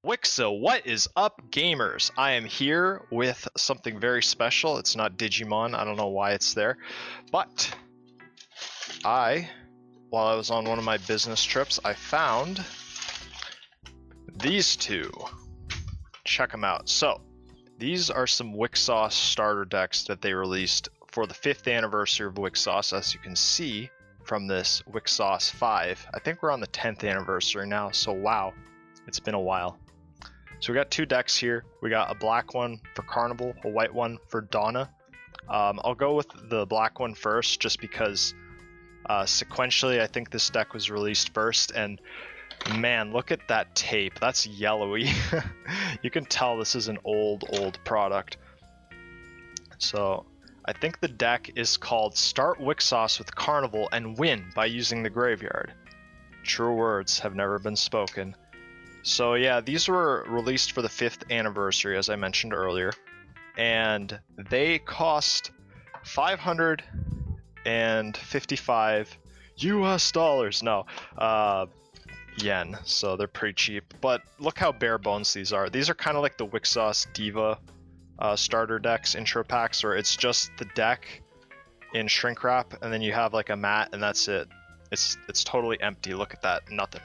Wixo, what is up, gamers? I am here with something very special. It's not Digimon. I don't know why it's there. But while I was on one of my business trips, I found these two. Check them out. So, these are some Wixoss starter decks that they released for the 5th anniversary of Wixoss, as you can see from this Wixoss 5. I think we're on the 10th anniversary now, so wow, it's been a while. So we got two decks here. We got a black one for Carnival, a white one for Dona. I'll go with the black one first, just because sequentially I think this deck was released first, and man, look at that tape. That's yellowy. You can tell this is an old product. So I think the deck is called Start Wixoss with Carnival and Win by using the graveyard. True words have never been spoken. So yeah, these were released for the 5th anniversary, as I mentioned earlier, and they cost 555 US dollars. No, yen. So they're pretty cheap. But look how bare bones these are. These are kind of like the Wixoss Diva starter decks intro packs, where it's just the deck in shrink wrap, and then you have like a mat, and that's it. It's totally empty. Look at that, nothing.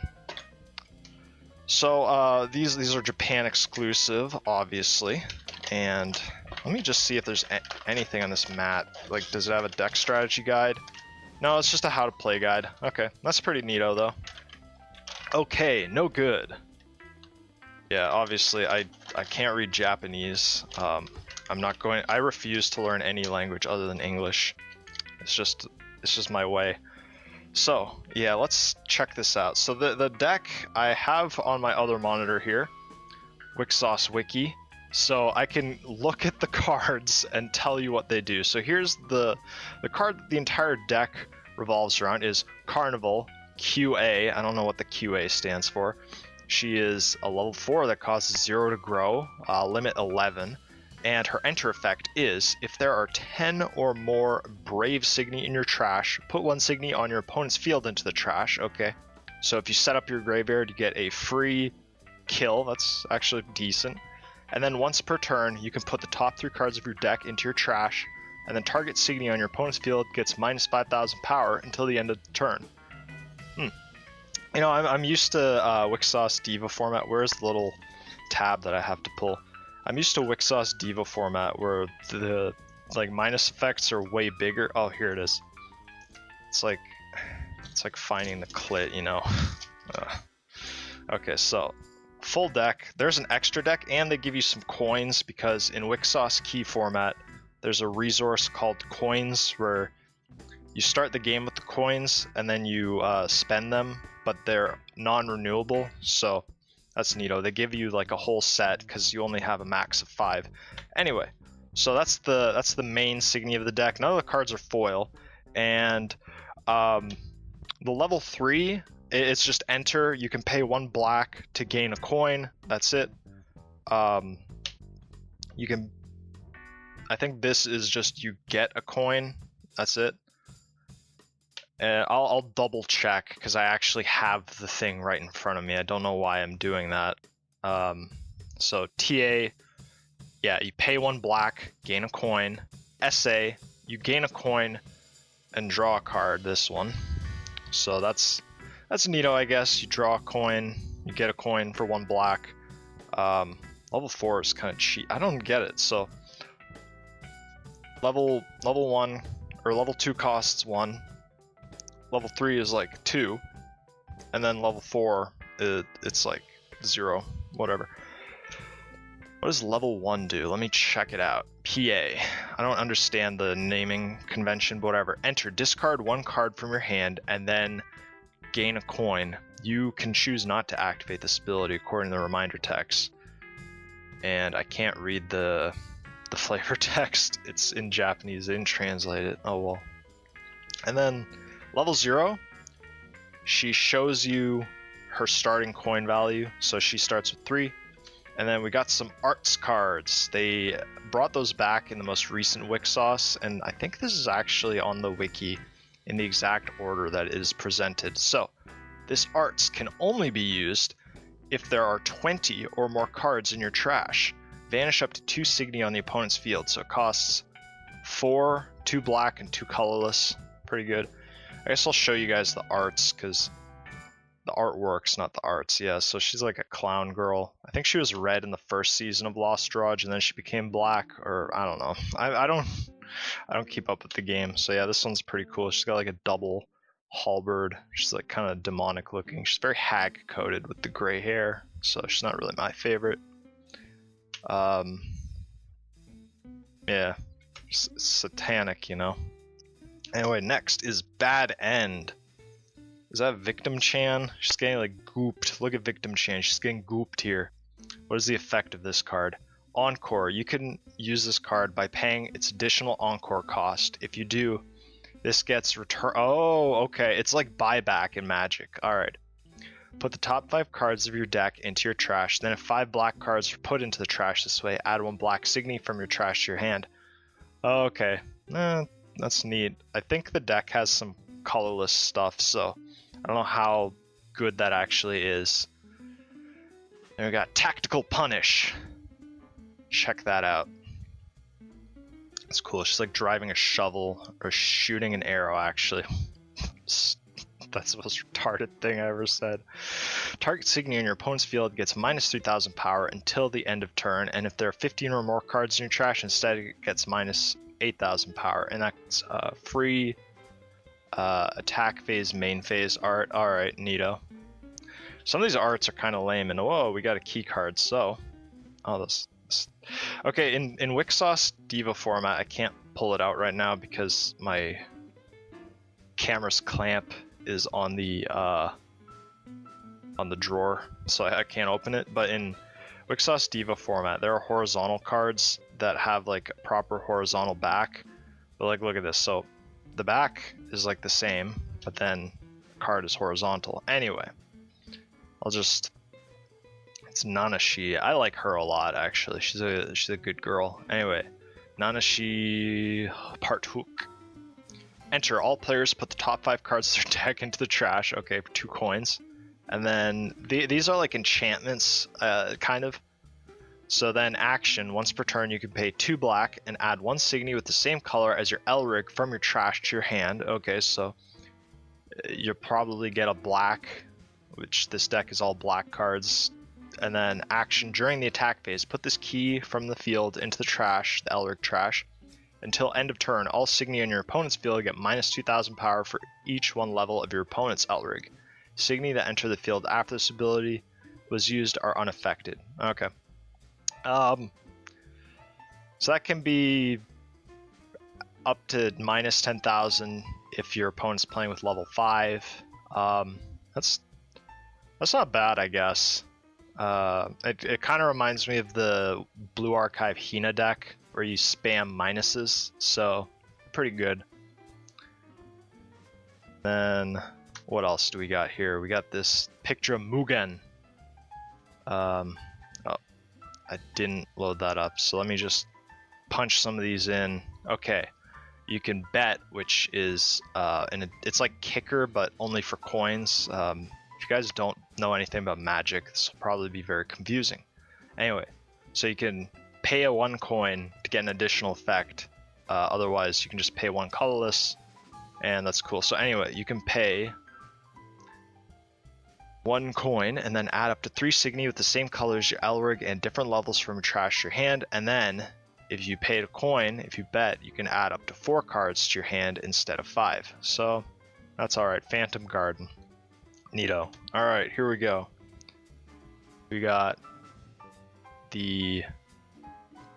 So these are Japan exclusive, obviously, and let me just see if there's anything on this mat. Like, does it have a deck strategy guide? No, it's just a how to play guide. Okay, that's pretty neato though. Okay, no good. Yeah, obviously I can't read Japanese. I refuse to learn any language other than English. It's just my way. So yeah, let's check this out. So the deck I have on my other monitor here, Wixoss Wiki, so I can look at the cards and tell you what they do. So here's the card that the entire deck revolves around is Carnival QA. I don't know what the QA stands for. She is a level 4 that causes 0 to grow, limit 11. And her enter effect is, if there are 10 or more Brave Signi in your trash, put one Signi on your opponent's field into the trash. Okay, so if you set up your graveyard, you get a free kill. That's actually decent. And then once per turn, you can put the top 3 cards of your deck into your trash, and then target Signi on your opponent's field gets minus 5,000 power until the end of the turn. You know, I'm used to Wixoss Diva format. Where's the little tab that I have to pull? I'm used to Wixoss Diva format where the minus effects are way bigger. Oh, here it is. It's like finding the clit, you know. Okay, so full deck. There's an extra deck, and they give you some coins, because in Wixoss key format, there's a resource called coins where you start the game with the coins and then you spend them, but they're non-renewable. So that's neato. They give you like a whole set because you only have a max of 5. Anyway, so that's the main Signi of the deck. None of the cards are foil, and the level 3, it's just enter. You can pay 1 black to gain a coin. That's it. You can. I think this is just you get a coin. That's it. And I'll double check because I actually have the thing right in front of me. I don't know why I'm doing that. So TA, yeah, you pay 1 black, gain a coin. SA, you gain a coin and draw a card. This one. So that's neato, I guess. You draw a coin, you get a coin for 1 black. Level 4 is kind of cheap. I don't get it. So level 1 or level 2 costs 1. Level 3 is like 2, and then level 4, it's like 0, whatever. What does level 1 do? Let me check it out. PA. I don't understand the naming convention, but whatever. Enter. Discard 1 card from your hand, and then gain a coin. You can choose not to activate this ability according to the reminder text. And I can't read the flavor text. It's in Japanese. They didn't translate it. Oh well. And then level 0, she shows you her starting coin value, so she starts with 3. And then we got some arts cards. They brought those back in the most recent Wixoss, and I think this is actually on the wiki in the exact order that it is presented. So this arts can only be used if there are 20 or more cards in your trash. Vanish up to 2 Signi on the opponent's field, so it costs 4, 2 black, and 2 colorless. Pretty good. I guess I'll show you guys the arts, because the artwork's not the arts. Yeah, so she's like a clown girl. I think she was red in the first season of Lost Drudge, and then she became black, or I don't know. I don't keep up with the game. So yeah, this one's pretty cool. She's got like a double halberd. She's like kind of demonic looking. She's very hag coated with the gray hair, so she's not really my favorite. Yeah, satanic, you know. Anyway, next is Bad End. Is that Victim Chan? She's getting like gooped. Look at Victim Chan. She's getting gooped here. What is the effect of this card? Encore. You can use this card by paying its additional Encore cost. If you do, this gets return. Oh, okay. It's like buyback in Magic. Alright. Put the top 5 cards of your deck into your trash. Then if 5 black cards are put into the trash this way, add 1 black Signi from your trash to your hand. Okay. That's neat. I think the deck has some colorless stuff, so I don't know how good that actually is. And we got Tactical Punish. Check that out. It's cool. She's like driving a shovel or shooting an arrow, actually. That's the most retarded thing I ever said. Target Signi in your opponent's field gets minus 3,000 power until the end of turn, and if there are 15 or more cards in your trash, instead it gets minus 8,000 power, and that's free attack phase, main phase art. Alright, neato. Some of these arts are kind of lame, and whoa, we got a key card, so... Oh, this... Okay, in Wixoss Diva format, I can't pull it out right now because my camera's clamp is on the drawer, so I can't open it. But in Wixoss Diva format, there are horizontal cards that have like a proper horizontal back. But like, look at this. So the back is like the same, but then the card is horizontal. Anyway, it's Nanashi. I like her a lot, actually. She's a good girl. Anyway, Nanashi Partook. Enter. All players put the top 5 cards of their deck into the trash. Okay, for 2 coins. And then these are like enchantments, kind of. So then action, once per turn you can pay 2 black and add 1 Signi with the same color as your Elrig from your trash to your hand. Okay, so you'll probably get a black, which this deck is all black cards. And then action, during the attack phase, put this key from the field into the trash, the Elrig trash. Until end of turn, all Signi in your opponent's field get minus 2,000 power for each 1 level of your opponent's Elrig. Signi that enter the field after this ability was used are unaffected. Okay. So that can be up to minus 10,000 if your opponent's playing with level 5. That's not bad, I guess. It kind of reminds me of the Blue Archive Hina deck, where you spam minuses, so pretty good. Then what else do we got here? We got this Picture Mugen. Oh, I didn't load that up, so let me just punch some of these in. Okay, you can bet, which is it's like Kicker, but only for coins. If you guys don't know anything about Magic, this will probably be very confusing. Anyway, so you can pay a 1 coin to get an additional effect. Otherwise, you can just pay 1 colorless, and that's cool. So anyway, you can pay 1 coin and then add up to 3 Signi with the same color as your Elrig and different levels from your trash to your hand. And then, if you paid a coin, if you bet, you can add up to 4 cards to your hand instead of 5. So that's alright. Phantom Garden. Neato. Alright, here we go. We got the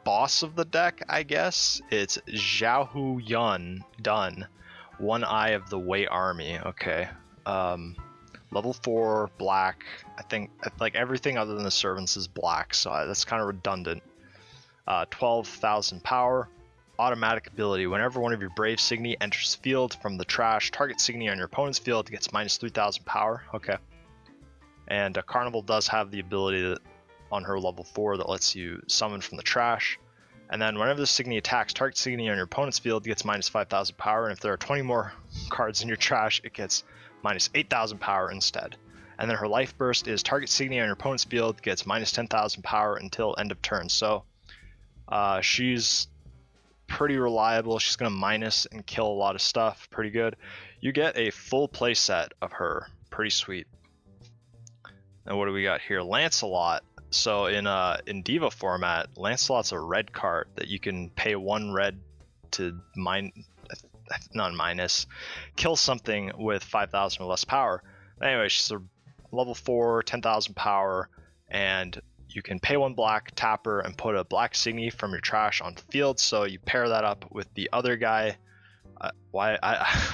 boss of the deck, I guess. It's Xiaohu Yun Dun, One Eye of the Wei Army. Okay. Level 4, black. I think like everything other than the servants is black, so that's kind of redundant. 12,000 power. Automatic ability. Whenever one of your Brave Signi enters the field from the trash, target Signi on your opponent's field gets minus 3,000 power. Okay. And Carnival does have the ability on her level 4 that lets you summon from the trash. And then whenever the Signi attacks, target Signi on your opponent's field gets minus 5,000 power. And if there are 20 more cards in your trash, it gets minus 8,000 power instead. And then her life burst is target Signi on your opponent's field gets minus 10,000 power until end of turn. So she's pretty reliable. She's going to minus and kill a lot of stuff. Pretty good. You get a full playset of her. Pretty sweet. And what do we got here? Lancelot. So in Diva format, Lancelot's a red card that you can pay 1 red to kill something with 5,000 or less power. Anyway, she's a level 4, 10,000 power, and you can pay 1 black, tap her, and put a black Signi from your trash on the field. So you pair that up with the other guy. I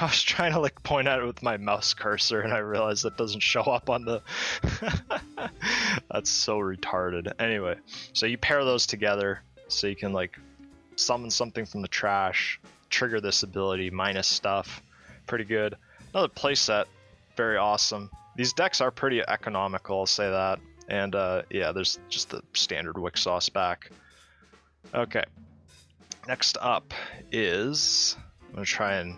was trying to like point at it with my mouse cursor, and I realized that doesn't show up on the. That's so retarded. Anyway, so you pair those together, so you can like summon something from the trash, trigger this ability, minus stuff. Pretty good. Another playset, very awesome. These decks are pretty economical, I'll say that. And yeah, there's just the standard Wixoss back. Okay, next up is, I'm gonna try and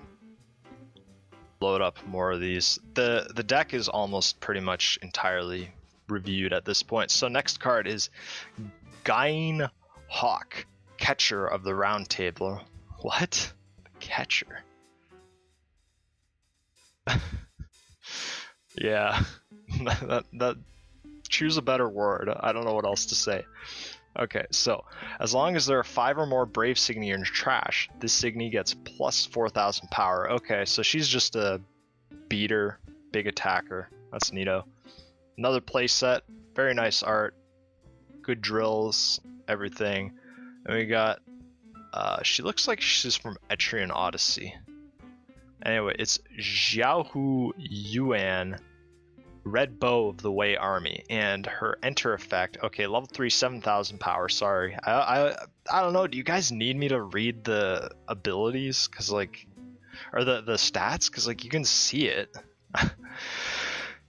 load up more of these. The deck is almost pretty much entirely reviewed at this point. So next card is Gain Hawk, Catcher of the Round Table. What? Catcher. Yeah, that choose a better word. I don't know what else to say. Okay, so as long as there are 5 or more Brave Signi in your trash, this Signi gets plus 4,000 power. Okay, so she's just a beater, big attacker. That's neato. Another playset, very nice art, good drills, everything. And we got, she looks like she's from Etrian Odyssey. Anyway, it's Xiaohu Yuan, Red Bow of the Wei Army, and her enter effect. Okay, level 3, 7,000 power. Sorry, I don't know. Do you guys need me to read the abilities? Cause like, or the stats? Cause like you can see it.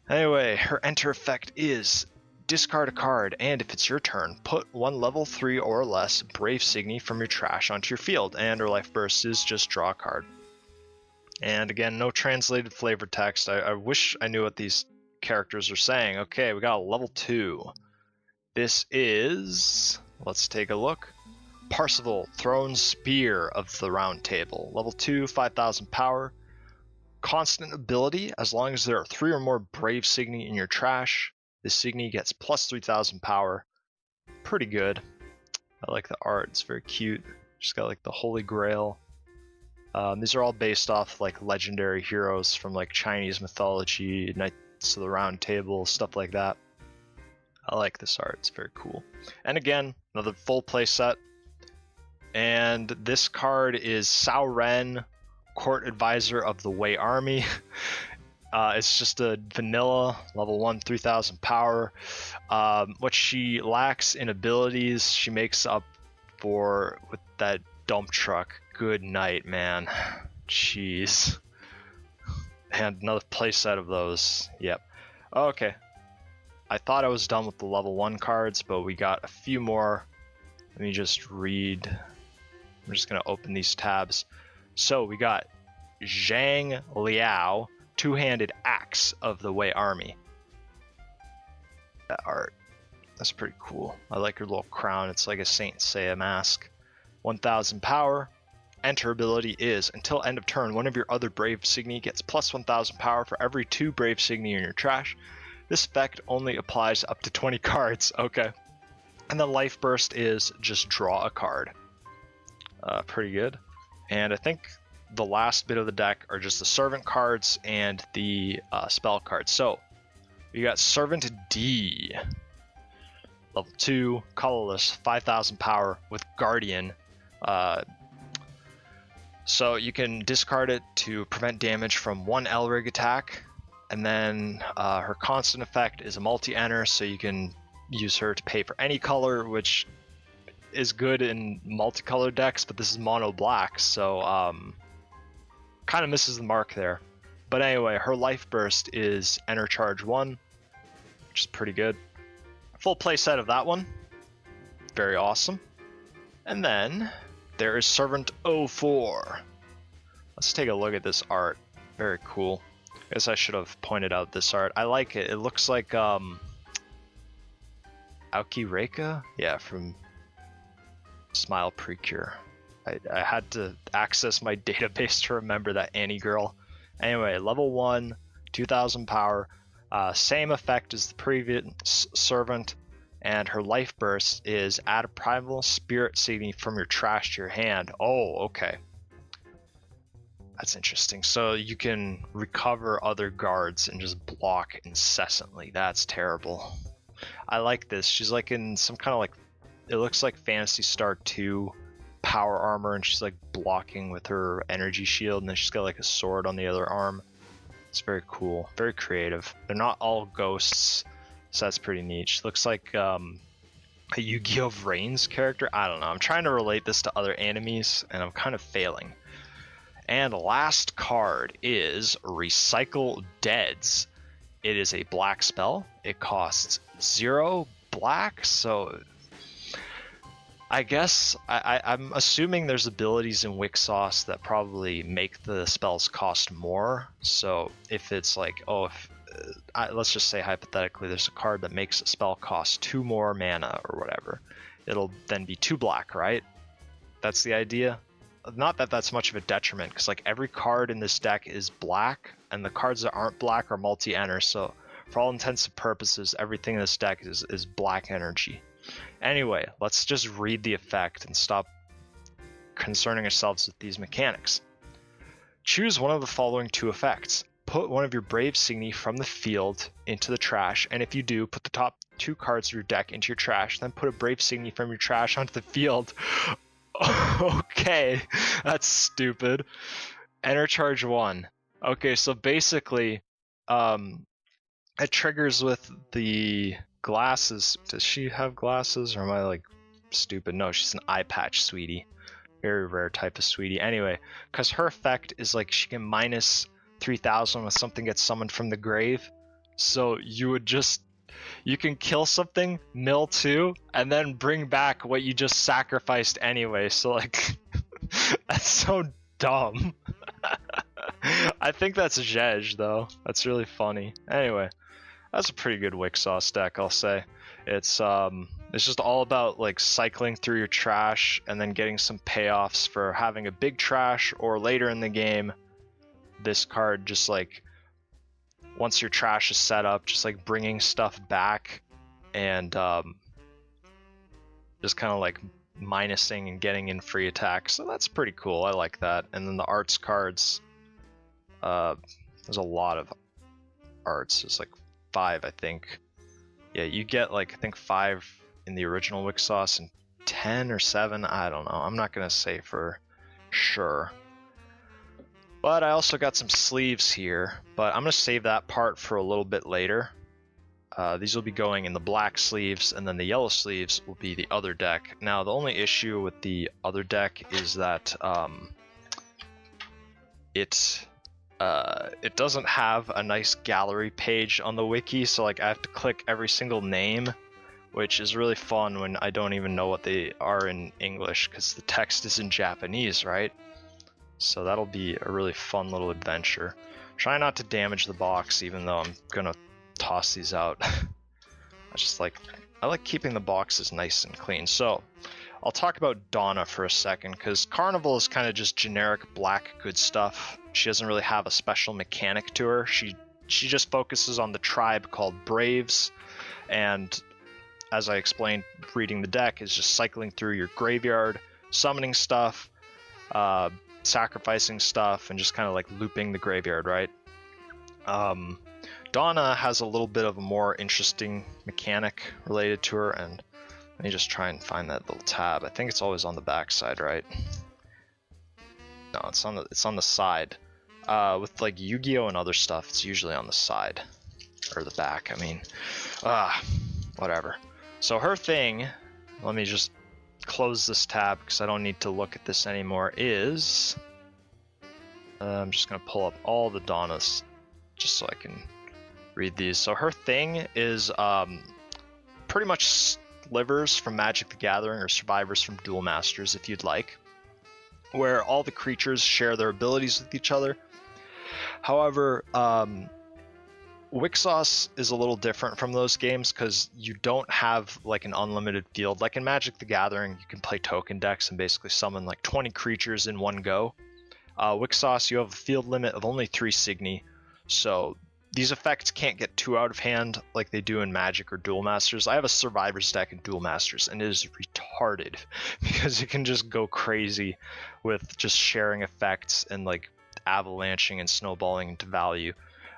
Anyway, her enter effect is discard a card, and if it's your turn, put 1 level 3 or less Brave Signi from your trash onto your field. And her life burst is just draw a card. And again, no translated flavor text. I wish I knew what these characters are saying. Okay, we got a level 2. This is, let's take a look. Parsival, Throne Spear of the Round Table. Level 2, 5,000 power. Constant ability, as long as there are 3 or more Brave Signi in your trash, this Signi gets plus 3,000 power. Pretty good. I like the art, it's very cute. Just got like the Holy Grail. These are all based off like legendary heroes from like Chinese mythology, Knights of the Round Table, stuff like that. I like this art, it's very cool. And again, another full play set. And this card is Sao Ren, Court Advisor of the Wei Army. It's just a vanilla, level 1, 3,000 power. What she lacks in abilities, she makes up for with that dump truck. Good night, man. Jeez. And another playset of those. Yep. Okay. I thought I was done with the level 1 cards, but we got a few more. Let me just read. I'm just going to open these tabs. So we got Zhang Liao, Two-Handed Axe of the Wei Army. That art. That's pretty cool. I like her little crown. It's like a Saint Seiya mask. 1,000 power. Enter ability is, until end of turn, one of your other Brave Signi gets plus 1,000 power for every 2 Brave Signi in your trash. This effect only applies up to 20 cards. Okay. And the life burst is just draw a card. Pretty good. And I think the last bit of the deck are just the servant cards and the spell cards. So we got Servant D. Level 2, colorless, 5,000 power with Guardian. So you can discard it to prevent damage from 1 Elrig attack, and then her constant effect is a multi-enter, so you can use her to pay for any color, which is good in multicolor decks, but this is mono black, so kind of misses the mark there. But anyway, her life burst is enter charge 1, which is pretty good. Full play set of that one, very awesome. And then there is Servant 04. Let's take a look at this art. Very cool. I guess I should have pointed out this art. I like it. It looks like Aukireka? Yeah, from Smile Precure. I had to access my database to remember that Annie girl. Anyway, level 1, 2000 power. Same effect as the previous servant, and her life burst is add a primal spirit Signi from your trash to your hand. Oh, okay. That's interesting. So you can recover other guards and just block incessantly. That's terrible. I like this. She's like in some kind of like, it looks like Phantasy Star 2 power armor, and she's like blocking with her energy shield, and then she's got like a sword on the other arm. It's very cool, very creative. They're not all ghosts, so that's pretty neat. She looks like a Yu-Gi-Oh! Reigns character. I don't know. I'm trying to relate this to other enemies, and I'm kind of failing. And last card is Recycle Deads. It is a black spell. It costs 0 black, so I guess I'm assuming there's abilities in Wixoss that probably make the spells cost more. So if it's like, oh, let's just say hypothetically there's a card that makes a spell cost 2 more mana or whatever, it'll then be 2 black, right? That's the idea. Not that that's much of a detriment, because like every card in this deck is black, and the cards that aren't black are multi-enter, so for all intents and purposes, everything in this deck is black energy. Anyway, let's just read the effect and stop concerning ourselves with these mechanics. Choose one of the following 2 effects. Put one of your Brave Signi from the field into the trash, and if you do, put the top 2 cards of your deck into your trash, then put a Brave Signi from your trash onto the field. Okay, that's stupid. Enter charge 1. Okay, so basically, it triggers with the glasses. Does she have glasses, or am I like stupid? No, she's an eye patch sweetie. Very rare type of sweetie. Anyway, because her effect is like she can minus 3000 when something gets summoned from the grave. So you can kill something, mill 2, and then bring back what you just sacrificed anyway. So like, that's so dumb. I think that's Zhej though. That's really funny. Anyway, that's a pretty good Wixoss deck, I'll say. It's just all about like cycling through your trash and then getting some payoffs for having a big trash, or later in the game, this card just like, once your trash is set up, just like bringing stuff back and just kind of like minusing and getting in free attacks. So that's pretty cool. I like that. And then the arts cards, there's a lot of arts. There's like 5, I think. Yeah, you get like, I think 5 in the original Wixoss and 10 or 7. I don't know. I'm not going to say for sure. But I also got some sleeves here, but I'm going to save that part for a little bit later. These will be going in the black sleeves, and then the yellow sleeves will be the other deck. Now, the only issue with the other deck is that it doesn't have a nice gallery page on the wiki, so like I have to click every single name, which is really fun when I don't even know what they are in English, because the text is in Japanese, right? So that'll be a really fun little adventure. Try not to damage the box, even though I'm gonna toss these out. I like keeping the boxes nice and clean. So I'll talk about Dona for a second, because Carnival is kind of just generic black good stuff. She doesn't really have a special mechanic to her. She just focuses on the tribe called Braves, and as I explained, reading the deck is just cycling through your graveyard, summoning stuff, sacrificing stuff, and just kind of like looping the graveyard, right? Dona has a little bit of a more interesting mechanic related to her, and let me just try and find that little tab. I think it's always on the back side, right? No, it's on the side. With like Yu-Gi-Oh! And other stuff, it's usually on the side, or the back, I mean. Whatever. So her thing, let me just close this tab because I don't need to look at this anymore, is I'm just going to pull up all the Donas just so I can read these. So her thing is pretty much Slivers from Magic the Gathering, or Survivors from Duel Masters if you'd like, where all the creatures share their abilities with each other. However, Wixoss is a little different from those games because you don't have like an unlimited field. Like in Magic the Gathering, you can play token decks and basically summon like 20 creatures in one go. Wixoss, you have a field limit of only 3 Signi, so these effects can't get too out of hand like they do in Magic or Duel Masters. I have a Survivors deck in Duel Masters, and it is retarded because it can just go crazy with just sharing effects and like avalanching and snowballing into value.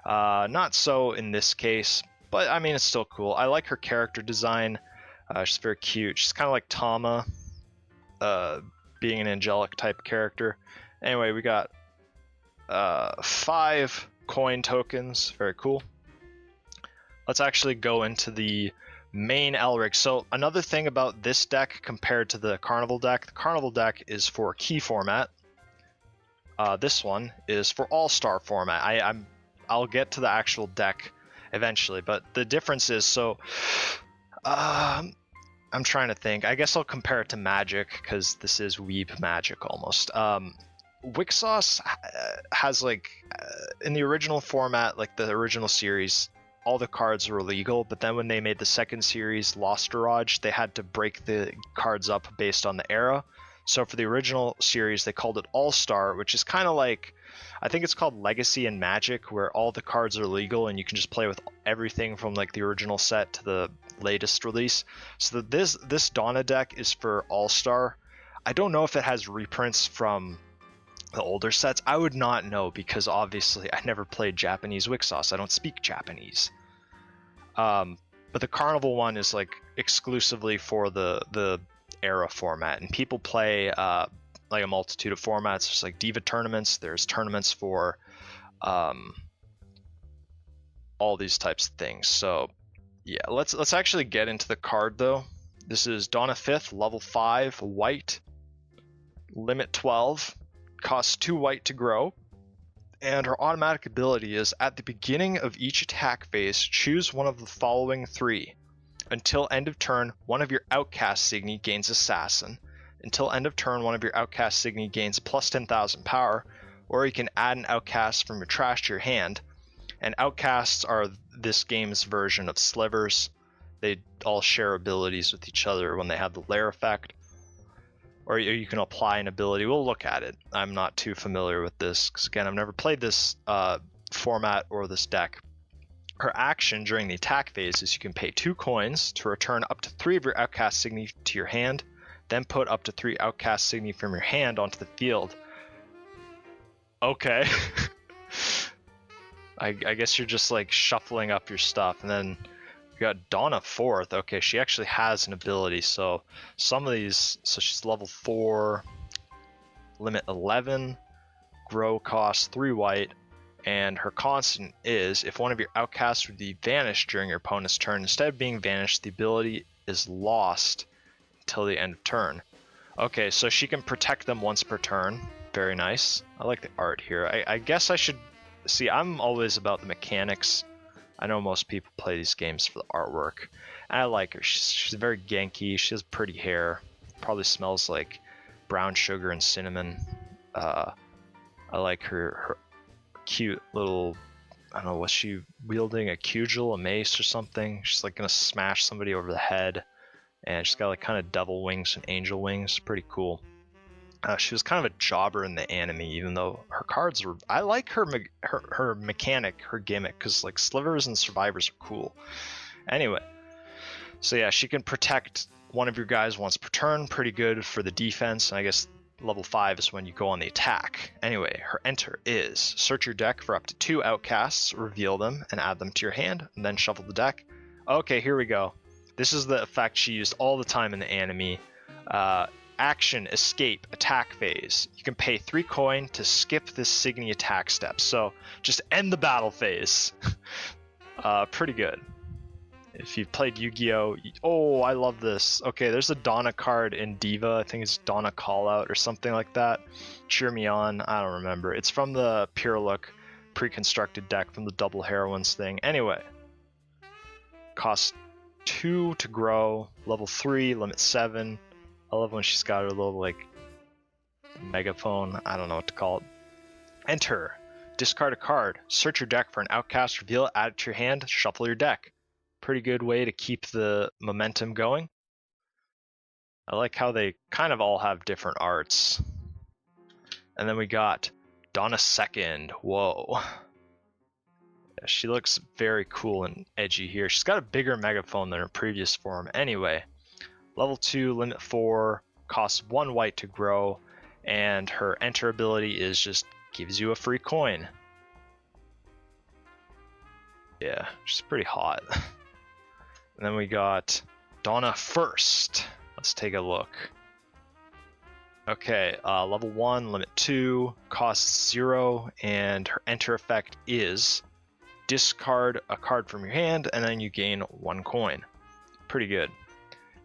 Not so in this case, but I mean, it's still cool. I like her character design. She's very cute. She's kind of like Tama, being an angelic type character. Anyway, we got 5 coin tokens. Very cool. Let's actually go into the main Elric. So another thing about this deck compared to the Carnival deck, the Carnival deck is for key format. This one is for all-star format. I'll get to the actual deck eventually, but the difference is, so I'm trying to think. I guess I'll compare it to Magic because this is weeb Magic almost. Wixoss has like in the original format, like the original series, all the cards were legal, but then when they made the second series, Lost Garage, they had to break the cards up based on the era. So for the original series, they called it All-Star, which is kind of like, I think it's called Legacy and Magic, where all the cards are legal and you can just play with everything from like the original set to the latest release. So this Dona deck is for All-Star. I don't know if it has reprints from the older sets. I would not know because obviously I never played Japanese Wixoss. I don't speak Japanese. But the Carnival one is like exclusively for the era format, and people play like a multitude of formats. There's like Diva tournaments, there's tournaments for all these types of things. So yeah, let's actually get into the card though. This is Dona 5th, level 5, white, limit 12, costs 2 white to grow, and her automatic ability is at the beginning of each attack phase, choose one of the following 3. Until end of turn, one of your Outcast Signi gains Assassin. Until end of turn, one of your Outcast Signi gains plus 10,000 power, or you can add an Outcast from your trash to your hand. And Outcasts are this game's version of Slivers. They all share abilities with each other when they have the lair effect. Or you can apply an ability. We'll look at it. I'm not too familiar with this, because again, I've never played this format or this deck. Her action during the attack phase is you can pay 2 coins to return up to 3 of your Outcast Signi to your hand, then put up to 3 Outcast Signi from your hand onto the field. Okay. I guess you're just like shuffling up your stuff, and then you got Dona 4th. Okay, she actually has an ability, so some of these, so she's level 4, limit 11, grow cost 3 white, and her constant is, if one of your outcasts would be vanished during your opponent's turn, instead of being vanished, the ability is lost until the end of turn. Okay, so she can protect them once per turn. Very nice. I like the art here. I guess I should... See, I'm always about the mechanics. I know most people play these games for the artwork. And I like her. She's very genki. She has pretty hair. Probably smells like brown sugar and cinnamon. I like her cute little... I don't know, was she wielding a cudgel, a mace or something? She's like gonna smash somebody over the head. And she's got like kind of devil wings and angel wings. Pretty cool. She was kind of a jobber in the anime, even though her cards were... I like her mechanic, her gimmick, because like Slivers and Survivors are cool. Anyway, so yeah, she can protect one of your guys once per turn. Pretty good for the defense, and I guess level 5 is when you go on the attack. Anyway, her enter is search your deck for up to 2 outcasts, reveal them, and add them to your hand, and then shuffle the deck. Okay, here we go. This is the effect she used all the time in the anime. Action, escape, attack phase. You can pay 3 coin to skip this Signi attack step. So just end the battle phase. Pretty good. If you've played Yu-Gi-Oh! Oh, I love this. Okay, there's a Dona card in Diva. I think it's Dona Callout or something like that. Cheer Me On. I don't remember. It's from the Pure Look pre-constructed deck from the Double Heroines thing. Anyway. Cost 2 to grow. Level 3, limit 7. I love when she's got her little, like, megaphone. I don't know what to call it. Enter. discard a card, search your deck for an Outcast, reveal it, add it to your hand, shuffle your deck. Pretty good way to keep the momentum going. I like how they kind of all have different arts. And then we got Dona second. Whoa. Yeah, she looks very cool and edgy here. She's got a bigger megaphone than her previous form anyway. Level 2, limit 4, costs 1 white to grow, and her enter ability is just gives you a free coin. Yeah, she's pretty hot. And then we got Dona first. Let's take a look. Okay, level 1, limit 2, costs 0, and her enter effect is discard a card from your hand, and then you gain 1 coin. Pretty good.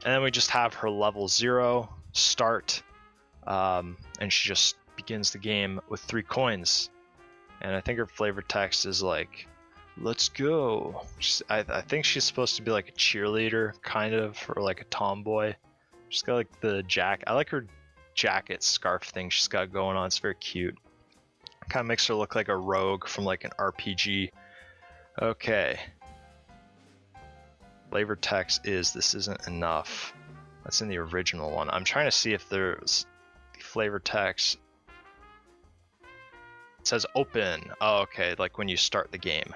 And then we just have her level 0 start, and she just begins the game with 3 coins. And I think her flavor text is like, let's go. I think she's supposed to be like a cheerleader, kind of, or like a tomboy. She's got like the I like her jacket scarf thing she's got going on. It's very cute. Kind of makes her look like a rogue from like an RPG. Okay. Flavor text is this isn't enough. That's in the original one. I'm trying to see if there's the flavor text. It says open. Oh, okay, like when you start the game.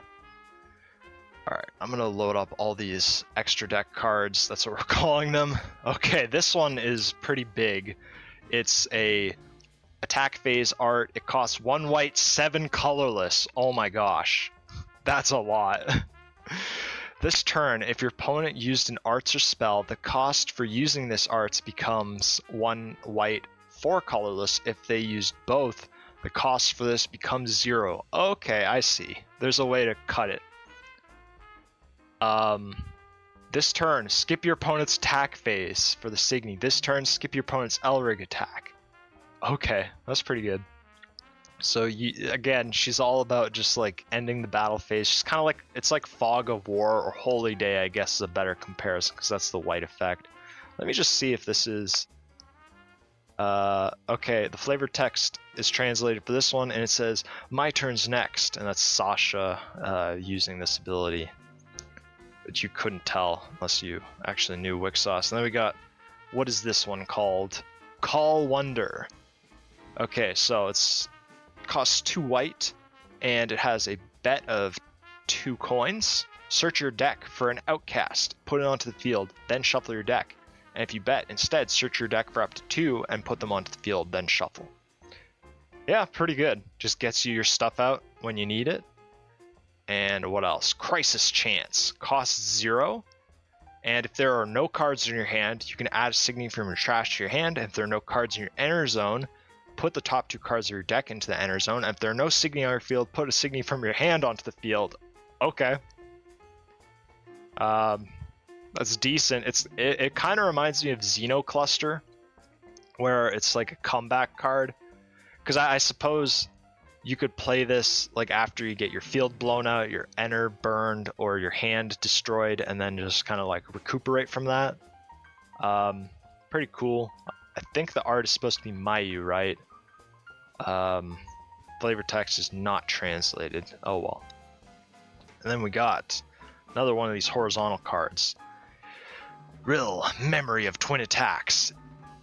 Alright, I'm gonna load up all these extra deck cards. That's what we're calling them. Okay, this one is pretty big. It's a attack phase art. It costs 1 white, 7 colorless. Oh my gosh. That's a lot. This turn, if your opponent used an arts or spell, the cost for using this arts becomes 1 white, 4 colorless. If they used both, the cost for this becomes 0. Okay, I see. There's a way to cut it. This turn, skip your opponent's attack phase for the Signi. This turn, skip your opponent's Elrig attack. Okay, that's pretty good. So again, she's all about just like ending the battle phase. She's kind of like, it's like Fog of War or Holy Day, I guess is a better comparison because that's the white effect. Let me just see if this is... okay, the flavor text is translated for this one and it says, my turn's next. And that's Sasha using this ability. But you couldn't tell unless you actually knew Wixoss. And then we got, what is this one called? Call Wonder. Okay, so it's costs 2 white, and it has a bet of 2 coins. Search your deck for an Outcast, put it onto the field, then shuffle your deck. And if you bet, instead search your deck for up to 2 and put them onto the field, then shuffle. Yeah, pretty good. Just gets you your stuff out when you need it. And what else? Crisis Chance. Costs 0. And if there are no cards in your hand, you can add a Signi from your trash to your hand. And if there are no cards in your enter zone, put the top 2 cards of your deck into the enter zone. And if there are no Signi on your field, put a Signi from your hand onto the field. Okay. That's decent. It kind of reminds me of Xenocluster, where it's like a comeback card. Because I suppose you could play this like after you get your field blown out, your enter burned, or your hand destroyed, and then just kind of like recuperate from that. Pretty cool. I think the art is supposed to be Mayu, right? Flavor text is not translated. Oh well. And then we got another one of these horizontal cards. Rill, Memory of Twin Attacks.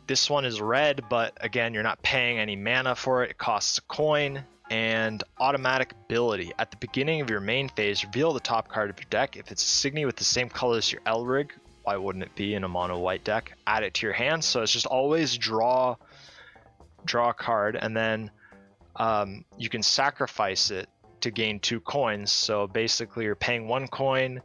This one is red, but again, you're not paying any mana for it. It costs a coin. And automatic ability. At the beginning of your main phase, reveal the top card of your deck. If it's a Signi with the same color as your Elrig, why wouldn't it be in a mono white deck? Add it to your hand. So it's just always draw a card, and then you can sacrifice it to gain 2 coins. So basically you're paying 1 coin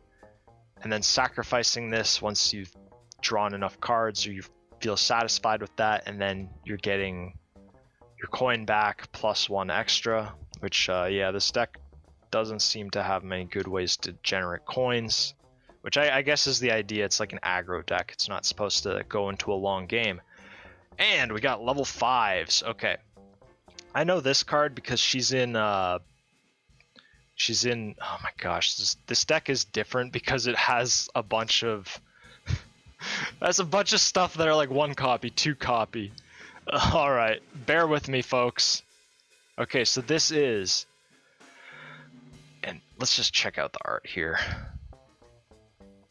and then sacrificing this once you've drawn enough cards or you feel satisfied with that, and then you're getting your coin back plus 1 extra, which yeah, this deck doesn't seem to have many good ways to generate coins, which I guess is the idea. It's like an aggro deck. It's not supposed to go into a long game. And we got level 5s. Okay, I know this card because she's in oh my gosh, this deck is different because it has a bunch of stuff that are like 1 copy, 2 copy. Alright, bear with me, folks. Okay, so this is And let's just check out the art here.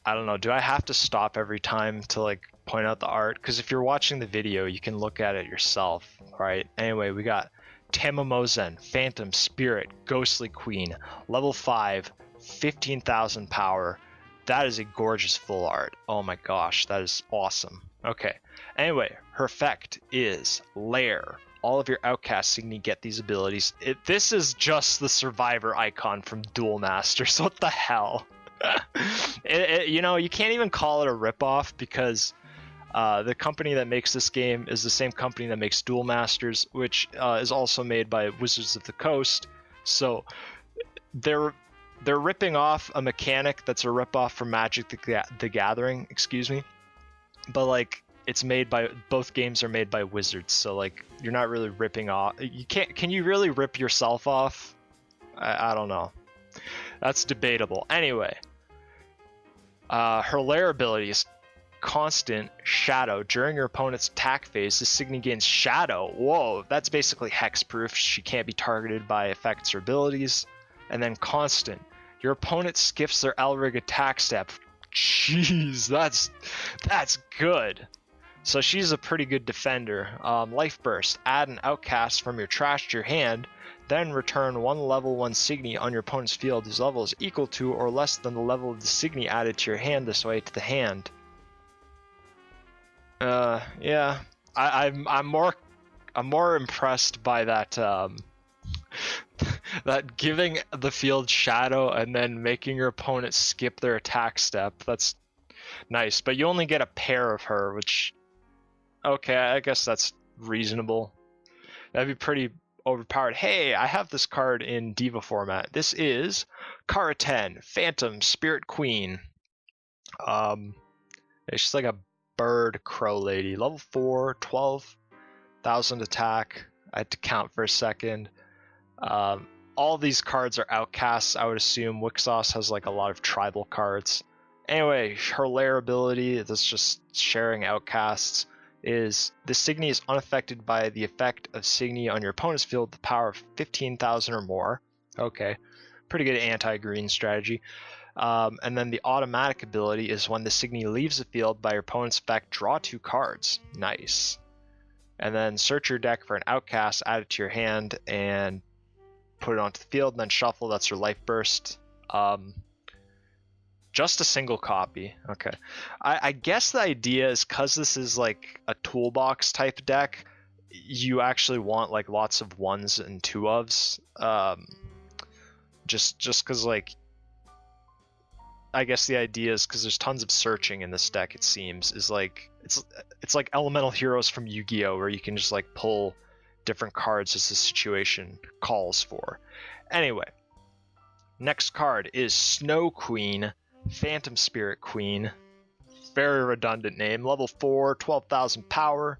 I don't know, do I have to stop every time to like point out the art? Because if you're watching the video, you can look at it yourself, right? Anyway, we got Tamamozen, Phantom, Spirit, Ghostly Queen, level 5, 15,000 power. That is a gorgeous full art. Oh my gosh, that is awesome. Okay, anyway, her effect is Lair. All of your Outcast Signi get these abilities. This is just the Survivor icon from Duel Masters. What the hell? You know, you can't even call it a ripoff because the company that makes this game is the same company that makes Duel Masters, which is also made by Wizards of the Coast. So they're ripping off a mechanic that's a ripoff from Magic the Gathering, excuse me. But like, it's made by, both games are made by Wizards, so like, you're not really ripping off. You can't. Can you really rip yourself off? I don't know. That's debatable. Anyway, her Lair ability is constant Shadow. During your opponent's attack phase, the Signi gains Shadow. Whoa, that's basically hexproof. She can't be targeted by effects or abilities. And then constant. Your opponent skips their Elrig attack step. Jeez, that's good. So she's a pretty good defender. Life Burst. Add an Outcast from your trash to your hand. Then return one level 1 Signi on your opponent's field whose level is equal to or less than the level of the Signi added to your hand this way to the hand. Yeah, I'm more impressed by that that giving the field Shadow and then making your opponent skip their attack step. That's nice, but you only get a pair of her, which, okay, I guess that's reasonable. That'd be pretty overpowered. Hey, I have this card in Diva format. This is Kara 10, Phantom, Spirit Queen. She's like a bird crow lady. Level 4, 12,000 attack. I had to count for a second. All these cards are Outcasts, I would assume. Wixoss has like a lot of tribal cards. Anyway, her Lair ability, that's just sharing Outcasts, is the Signi is unaffected by the effect of Signi on your opponent's field with the power of 15,000 or more. Okay, pretty good anti-green strategy. And then the automatic ability is when the Signi leaves the field by your opponent's effect, draw 2 cards. Nice. And then search your deck for an Outcast, add it to your hand, and put it onto the field, and then shuffle. That's your Life Burst. Just a single copy. Okay. I guess the idea is because this is like a toolbox type deck, you actually want like lots of 1s and 2-ofs. Just because like, I guess the idea is because there's tons of searching in this deck, it seems, is like it's like Elemental Heroes from Yu-Gi-Oh! Where you can just like pull different cards as the situation calls for. Anyway, next card is Snow Queen, Phantom Spirit Queen. Very redundant name. Level 4, 12,000 power.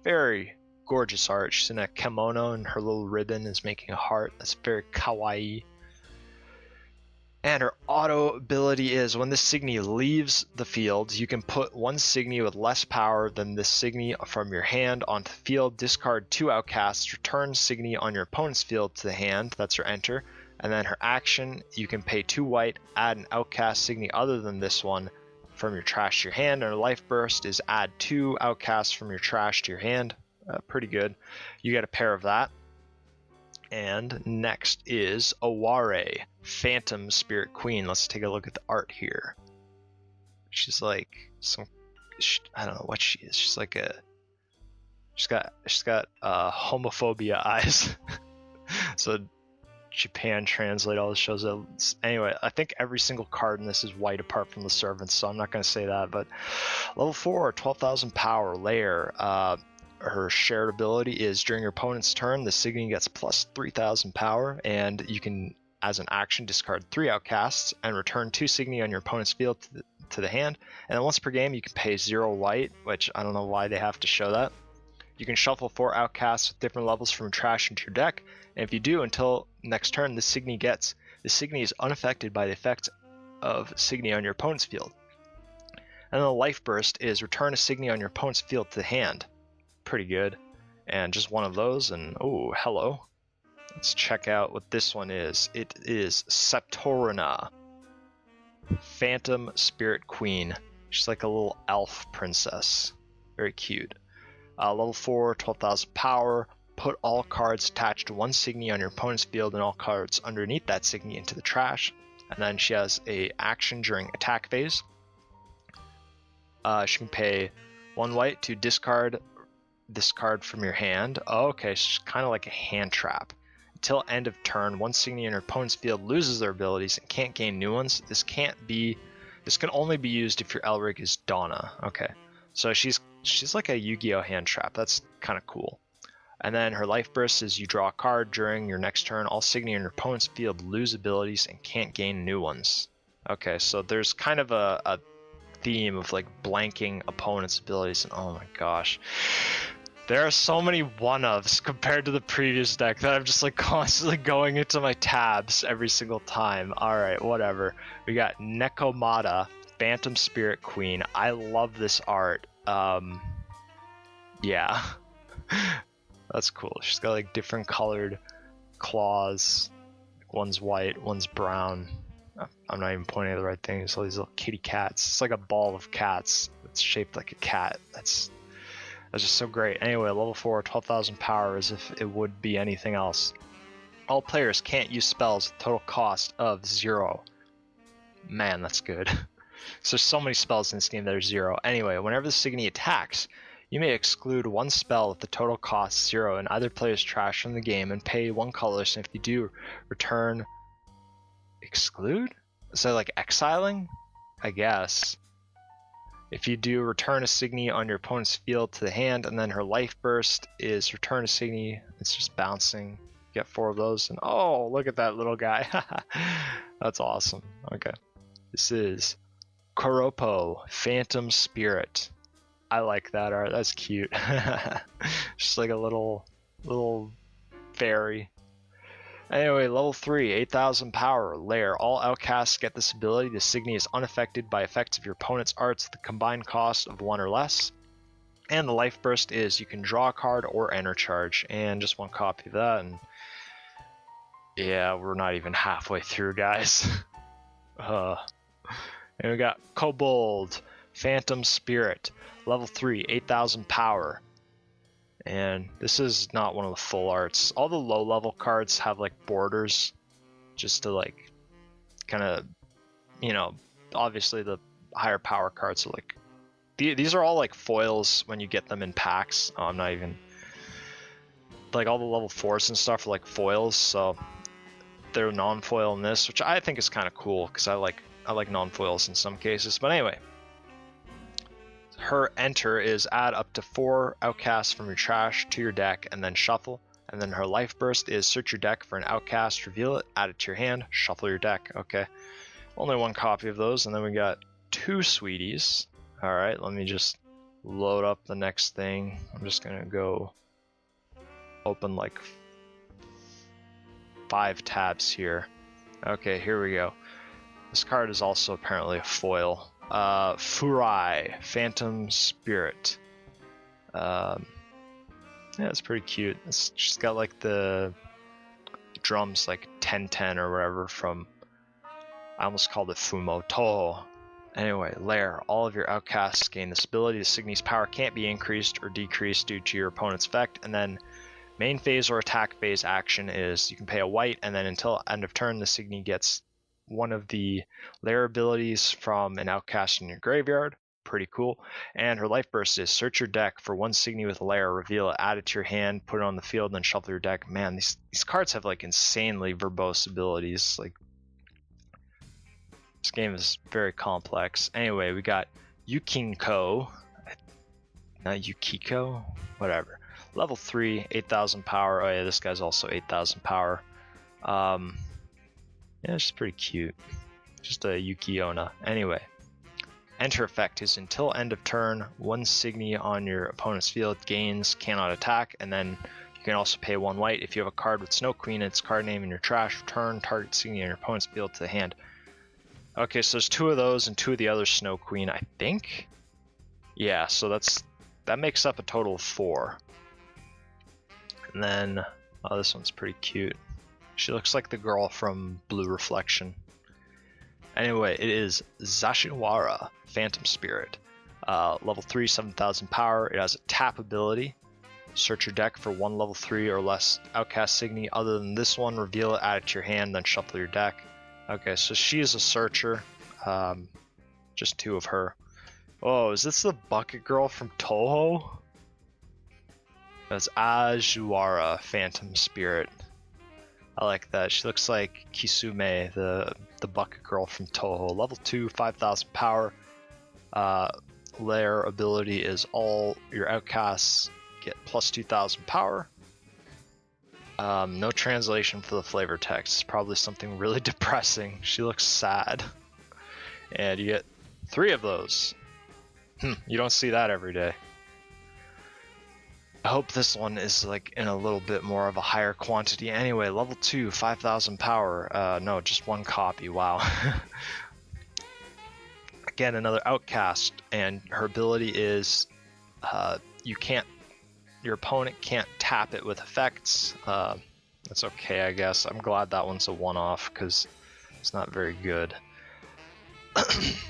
Very gorgeous art. She's in a kimono and her little ribbon is making a heart. That's very kawaii. And her auto ability is when this Signi leaves the field, you can put 1 Signi with less power than this Signi from your hand onto the field, discard 2 Outcasts, return Signi on your opponent's field to the hand. That's her enter. And then her action, you can pay 2 white, add an Outcast Signi other than this one from your trash to your hand. And her Life Burst is add 2 Outcasts from your trash to your hand. Pretty good. You get a pair of that. And next is Aware, Phantom Spirit Queen. Let's take a look at the art here. She's like I don't know what she is. She's like she's got homophobia eyes. So Japan translate all this shows up. Anyway, I think every single card in this is white apart from the servants, so I'm not going to say that. But level 4, 12,000 power, Lair. Her shared ability is during your opponent's turn, the Signi gets plus 3,000 power, and you can, as an action, discard 3 Outcasts and return 2 Signi on your opponent's field to the hand. And then once per game, you can pay 0 white, which I don't know why they have to show that. You can shuffle 4 Outcasts with different levels from trash into your deck, and if you do, until next turn, the Signi is unaffected by the effects of Signi on your opponent's field. And then the Life Burst is return a Signi on your opponent's field to the hand. Pretty good. And just one of those, and oh, hello. Let's check out what this one is. It is Septorina, Phantom Spirit Queen. She's like a little elf princess. Very cute. Level 4, 12,000 power. Put all cards attached to one Signi on your opponent's field and all cards underneath that Signi into the trash. And then she has a action during attack phase. She can pay 1 white to discard this card from your hand. Oh, okay, so she's kind of like a hand trap. Until end of turn, one Signi in your opponent's field loses their abilities and can't gain new ones. This can only be used if your Elric is Dona. Okay, so she's like a Yu-Gi-Oh hand trap. That's kind of cool. And then her life burst is you draw a card during your next turn. All Signi in your opponent's field lose abilities and can't gain new ones. Okay, so there's kind of a theme of like blanking opponents' abilities, and oh my gosh. There are so many one-ofs compared to the previous deck that I'm just like constantly going into my tabs every single time. Alright, whatever. We got Nekomata, Phantom Spirit Queen. I love this art. Yeah. That's cool. She's got like different colored claws. One's white, one's brown. I'm not even pointing at the right thing. It's all these little kitty cats. It's like a ball of cats. It's shaped like a cat. That's just so great. Anyway, level 4, 12,000 power, as if it would be anything else. All players can't use spells with total cost of 0. Man, that's good. So there's so many spells in this game that are 0. Anyway, whenever the Signi attacks, you may exclude 1 spell with the total cost 0 in either player's trash from the game and pay 1 colorless, and if you do, return... Exclude? Is that like exiling? I guess. If you do, return a Signi on your opponent's field to the hand, and then her life burst is return a Signi. It's just bouncing. Get 4 of those, and oh, look at that little guy. That's awesome. Okay. This is Koropo, Phantom Spirit. I like that art. That's cute. Just like a little fairy. Anyway, level 3, 8,000 power, Lair. All outcasts get this ability. The Signi is unaffected by effects of your opponent's arts, the combined cost of 1 or less. And the life burst is you can draw a card or enter charge. And just 1 copy of that. And yeah, we're not even halfway through, guys. And we got Kobold, Phantom Spirit, level 3, 8,000 power. And this is not one of the full arts. All the low level cards have like borders just to like kind of, you know, obviously the higher power cards are like, these are all like foils when you get them in packs. Oh, I'm not even, like all the level 4s and stuff are like foils, so they're non-foil in this, which I think is kind of cool because I like non-foils in some cases. But anyway, her enter is add up to 4 outcasts from your trash to your deck and then shuffle. And then her life burst is search your deck for an outcast, reveal it, add it to your hand, shuffle your deck. Okay, only 1 copy of those, and then we got 2 sweeties. All right, let me just load up the next thing. I'm just gonna go open like 5 tabs here. Okay, here we go. This card is also apparently a foil. Furai, Phantom Spirit. Yeah, it's pretty cute. She's got like the drums like 10-10 or whatever from, I almost called it Fumo Toho. Anyway, Lair. All of your outcasts gain this ability. The Signi's power can't be increased or decreased due to your opponent's effect. And then main phase or attack phase action is you can pay a white, and then until end of turn, the Signi gets one of the Lair abilities from an outcast in your graveyard. Pretty cool. And her life burst is search your deck for 1 Signi with a Lair, reveal it, add it to your hand, put it on the field, and then shuffle your deck. Man, these cards have like insanely verbose abilities. Like, this game is very complex. Anyway, we got Yukinko. Not Yukiko? Whatever. Level 3, 8,000 power. Oh yeah, this guy's also 8,000 power. Yeah, it's pretty cute. Just a Yuki-onna. Anyway, enter effect is until end of turn, 1 Signi on your opponent's field gains, cannot attack, and then you can also pay 1 white. If you have a card with Snow Queen and its card name in your trash, return target Signi on your opponent's field to the hand. Okay, so there's 2 of those and 2 of the other Snow Queen, I think? Yeah, so that makes up a total of 4. And then Oh, this one's pretty cute. She looks like the girl from Blue Reflection. Anyway, it is Zashiwara, Phantom Spirit. Level 3, 7,000 power. It has a tap ability. Search your deck for one level 3 or less Outcast Signi other than this one. Reveal it, add it to your hand, then shuffle your deck. Okay, so she is a searcher. Just 2 of her. Oh, is this the bucket girl from Toho? That's Ajuara, Phantom Spirit. I like that. She looks like Kisume, the bucket girl from Toho. Level 2, 5,000 power. Lair ability is all your outcasts get plus 2,000 power. No translation for the flavor text. It's probably something really depressing. She looks sad. And you get 3 of those. You don't see that every day. I hope this one is like in a little bit more of a higher quantity. Anyway, level 2, 5,000 power. No, just 1 copy. Wow. Again, another outcast, and her ability is your opponent can't tap it with effects. That's okay, I guess. I'm glad that one's a one-off because it's not very good.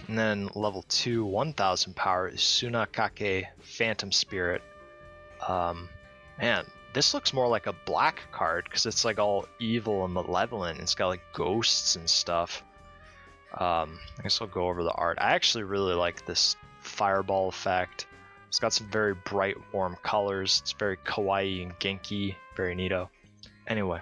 And then level 2, 1,000 power is Sunakake, Phantom Spirit. Man, this looks more like a black card because it's like all evil and malevolent. It's got like ghosts and stuff. I guess I'll go over the art. I actually really like this fireball effect. It's got some very bright, warm colors. It's very kawaii and genki, very neato. Anyway,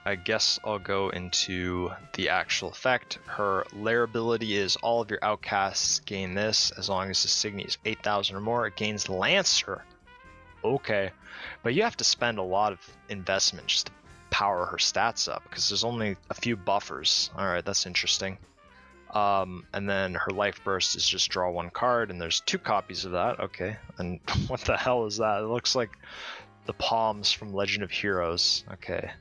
I guess I'll go into the actual effect. Her lair ability is all of your outcasts gain this as long as the Signi is 8,000 or more. It gains Lancer. Okay, but you have to spend a lot of investment just to power her stats up because there's only a few buffers. Alright, that's interesting. And then her life burst is just draw 1 card, and there's 2 copies of that. Okay, and what the hell is that? It looks like the palms from Legend of Heroes. Okay.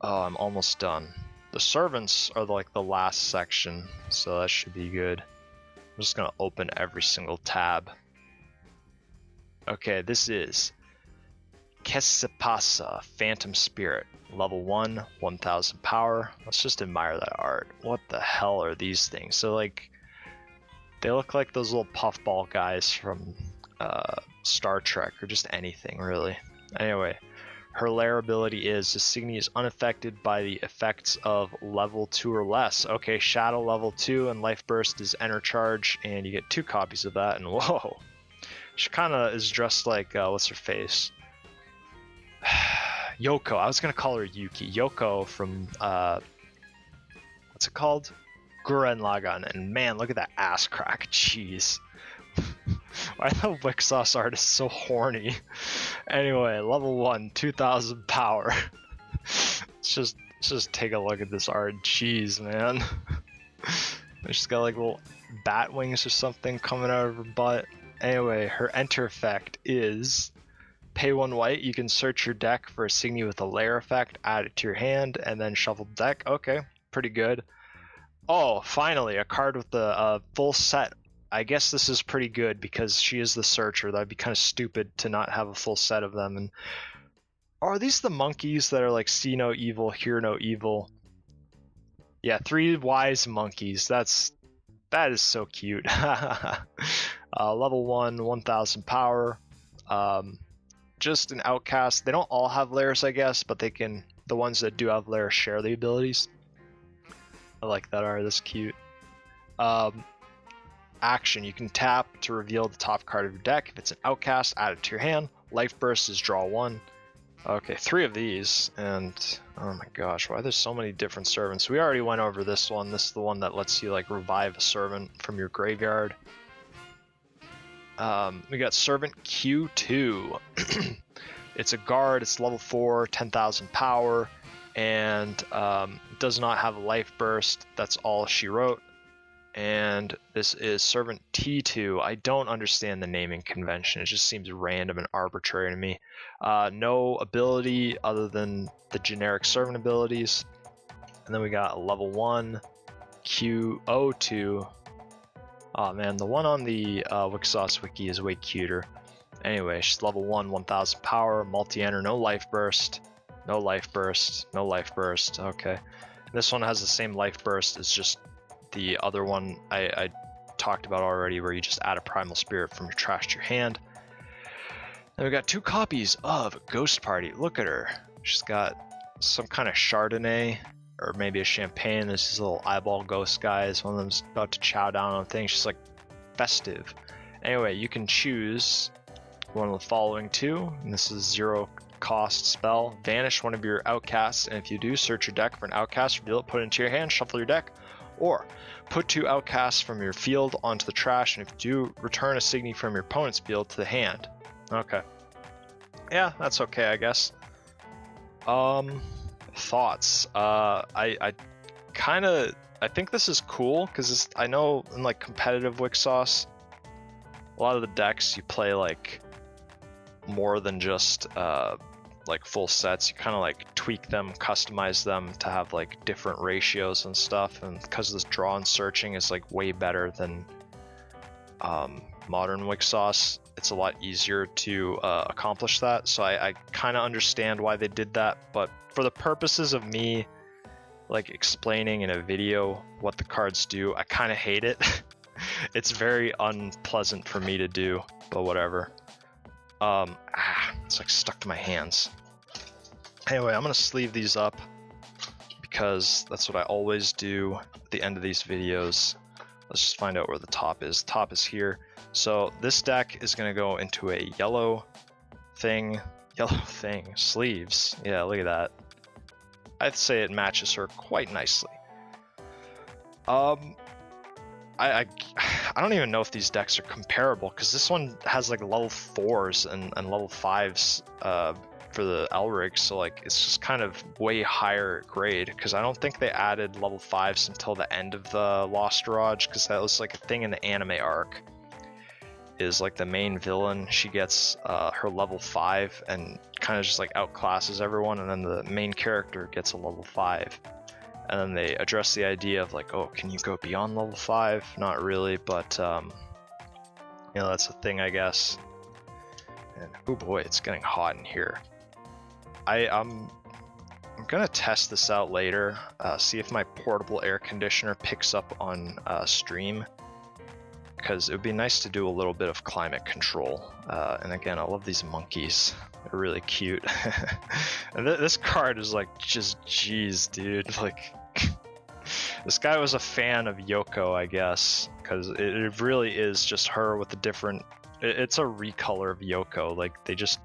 Oh, I'm almost done. The servants are like the last section, so that should be good. I'm just gonna open every single tab. Okay, this is Kesepasa, Phantom Spirit. Level 1, 1,000 power. Let's just admire that art. What the hell are these things? So like, they look like those little puffball guys from Star Trek, or just anything really. Anyway, her lair ability is the Signi is unaffected by the effects of level 2 or less. Okay, Shadow level 2 and Life Burst is Enter Charge, and you get 2 copies of that, and whoa. She kinda is dressed like, what's her face? Yoko. I was gonna call her Yuki. Yoko from what's it called? Gurren Lagann. And man, look at that ass crack. Jeez. Why are the Wixoss artists so horny? Anyway, level 1, 2,000 power. Let's just take a look at this art. Jeez, man. She's got like little bat wings or something coming out of her butt. Anyway, her enter effect is pay 1 white, you can search your deck for a Signi with a lair effect, add it to your hand, and then shuffle the deck. Okay, pretty good. Oh, finally, a card with the full set. I guess this is pretty good because she is the searcher. That'd be kind of stupid to not have a full set of them. And are these the monkeys that are like see no evil, hear no evil? Yeah, 3 wise monkeys. That is so cute. Level 1, 1,000 power. Just an outcast. They don't all have lairs, I guess, but they can. The ones that do have lairs share the abilities. I like that art. That's cute. Action. You can tap to reveal the top card of your deck. If it's an outcast, add it to your hand. Life burst is draw 1. Okay, 3 of these, and oh my gosh, why there's so many different servants? We already went over this one. This is the one that lets you like revive a servant from your graveyard. We got Servant Q2. It's a guard, it's level 4, 10,000 power, and does not have a life burst. That's all she wrote. And this is Servant T2. I don't understand the naming convention. It just seems random and arbitrary to me. No ability other than the generic servant abilities. And then we got a level 1 Q02. Oh man, the one on the Wixoss wiki is way cuter. Anyway, she's level 1, 1000 power, multi-enter, no life burst, no life burst, no life burst. Okay. This one has the same life burst as just the other one I talked about already, where you just add a primal spirit from your trash to your hand. Then we got 2 copies of Ghost Party. Look at her. She's got some kind of Chardonnay or maybe a champagne. There's these little eyeball ghost guys. One of them's about to chow down on things. She's like festive. Anyway, you can choose one of the following 2, and this is 0 cost spell. Vanish one of your outcasts, and if you do, search your deck for an outcast, reveal it, put it into your hand, shuffle your deck. Or put 2 outcasts from your field onto the trash, and if you do, return a Signi from your opponent's field to the hand. Okay. Yeah, that's okay, I guess. Thoughts. I think this is cool, because I know in like competitive Wixoss, a lot of the decks you play like more than just like full sets. You kind of like tweak them, customize them to have like different ratios and stuff, and because this draw and searching is like way better than modern Wixoss, it's a lot easier to accomplish that. So I kind of understand why they did that, but for the purposes of me like explaining in a video what the cards do, I kind of hate it. It's very unpleasant for me to do, but whatever. It's like stuck to my hands. Anyway, I'm gonna sleeve these up because that's what I always do at the end of these videos. Let's just find out where the top is. Top is here. So this deck is gonna go into a yellow thing, sleeves. Yeah, look at that. I'd say it matches her quite nicely. I don't even know if these decks are comparable, because this one has like level 4s and level 5s for the Elrig, so like it's just kind of way higher grade, because I don't think they added level 5s until the end of the Lost Garage, because that was like a thing in the anime arc, is like the main villain, she gets her level 5 and kind of just like outclasses everyone, and then the main character gets a level 5. And then they address the idea of like, oh, can you go beyond level 5? Not really, but you know, that's a thing, I guess. And oh boy, it's getting hot in here. I'm gonna test this out later, see if my portable air conditioner picks up on stream, because it would be nice to do a little bit of climate control. And again, I love these monkeys. They're really cute. And this card is like, just jeez, dude. Like, this guy was a fan of Yoko, I guess, because it really is just her with a different. It's a recolor of Yoko. Like, they just,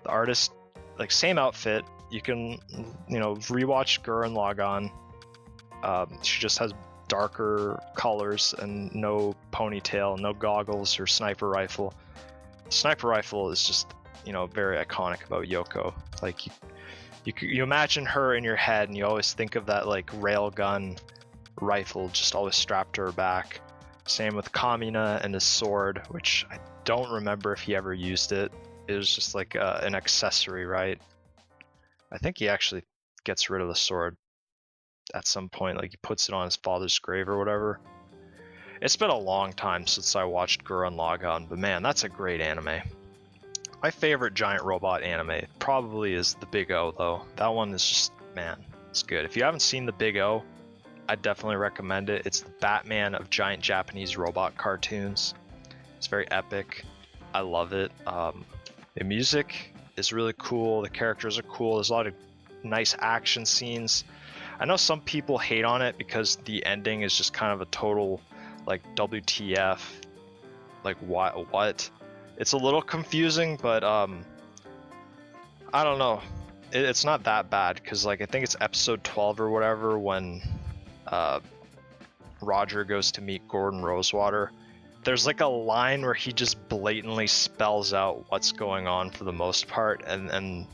the artist, like, same outfit. You can, you know, rewatch Gurren Lagann. She just has darker colors and no ponytail, no goggles or sniper rifle. Sniper rifle is just, you know, very iconic about Yoko. Like, you imagine her in your head, and you always think of that like railgun rifle just always strapped to her back. Same with Kamina and his sword, which I don't remember if he ever used it. It was just like an accessory, right? I think he actually gets rid of the sword at some point, like he puts it on his father's grave or whatever. It's been a long time since I watched Gurren Lagann, but man, that's a great anime. My favorite giant robot anime probably is the Big O, though. That one is just, man, it's good. If you haven't seen the Big O, I'd definitely recommend it. It's the Batman of giant Japanese robot cartoons. It's very epic. I love it. The music is really cool. The characters are cool. There's a lot of nice action scenes. I know some people hate on it because the ending is just kind of a total, like, WTF. Like, what? It's a little confusing, but I don't know. It's not that bad, because like I think it's episode 12 or whatever when Roger goes to meet Gordon Rosewater. There's like a line where he just blatantly spells out what's going on for the most part, and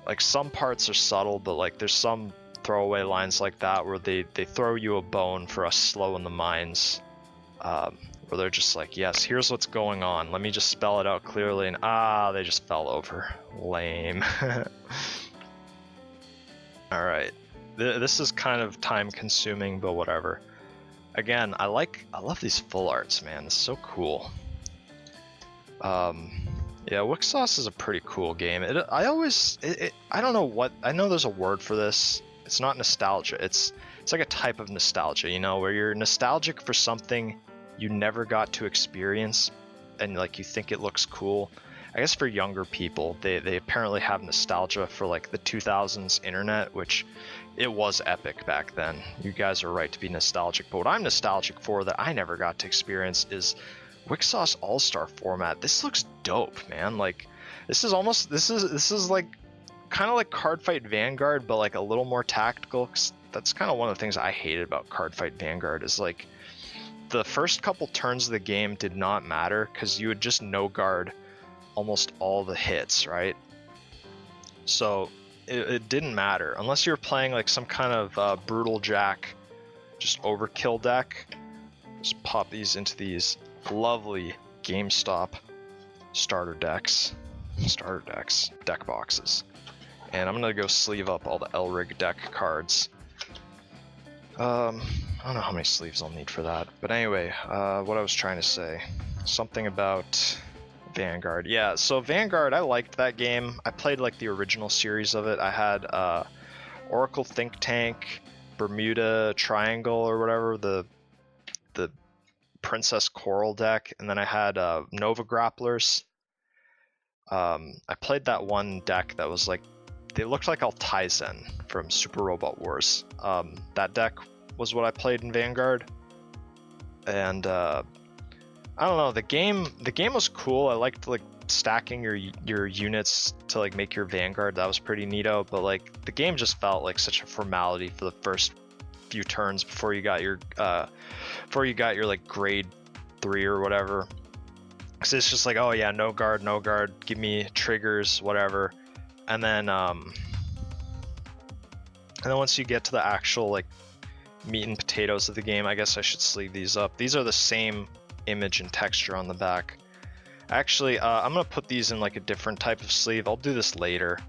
like some parts are subtle, but like there's some throwaway lines like that where they throw you a bone for us slow in the minds. Where they're just like, yes, here's what's going on. Let me just spell it out clearly, and they just fell over. Lame. Alright. This is kind of time consuming, but whatever. Again, I love these full arts, man. It's so cool. Yeah, Wixoss is a pretty cool game. I don't know what, I know there's a word for this. It's not nostalgia. It's like a type of nostalgia, you know, where you're nostalgic for something you never got to experience, and like you think it looks cool. I guess for younger people, they apparently have nostalgia for like the 2000s internet, which it was epic back then. You guys are right to be nostalgic, but what I'm nostalgic for that I never got to experience is Wixoss All-Star format. This looks dope, man. Like this is like kind of like Cardfight Vanguard, but like a little more tactical. 'Cause that's kind of one of the things I hated about Cardfight Vanguard is like the first couple turns of the game did not matter because you would just no guard almost all the hits, right? So it didn't matter unless you were playing like some kind of brutal jack, just overkill deck. Just pop these into these lovely GameStop deck boxes, and I'm gonna go sleeve up all the Elrig deck cards. I don't know how many sleeves I'll need for that, but anyway, what I was trying to say, something about Vanguard. Yeah, so Vanguard, I liked that game. I played like the original series of it. I had Oracle Think Tank, Bermuda Triangle or whatever, the Princess Coral deck, and then I had Nova Grapplers. I played that one deck that was like, they looked like Altaizen from Super Robot Wars. That deck was what I played in Vanguard, and I don't know, the game was cool. I liked like stacking your units to like make your Vanguard. That was pretty neato, but like the game just felt like such a formality for the first few turns before you got your like grade 3 or whatever. Cause it's just like, oh yeah, no guard, give me triggers, whatever. And then once you get to the actual like meat and potatoes of the game, I guess I should sleeve these up. These are the same image and texture on the back. Actually, I'm gonna put these in like a different type of sleeve. I'll do this later,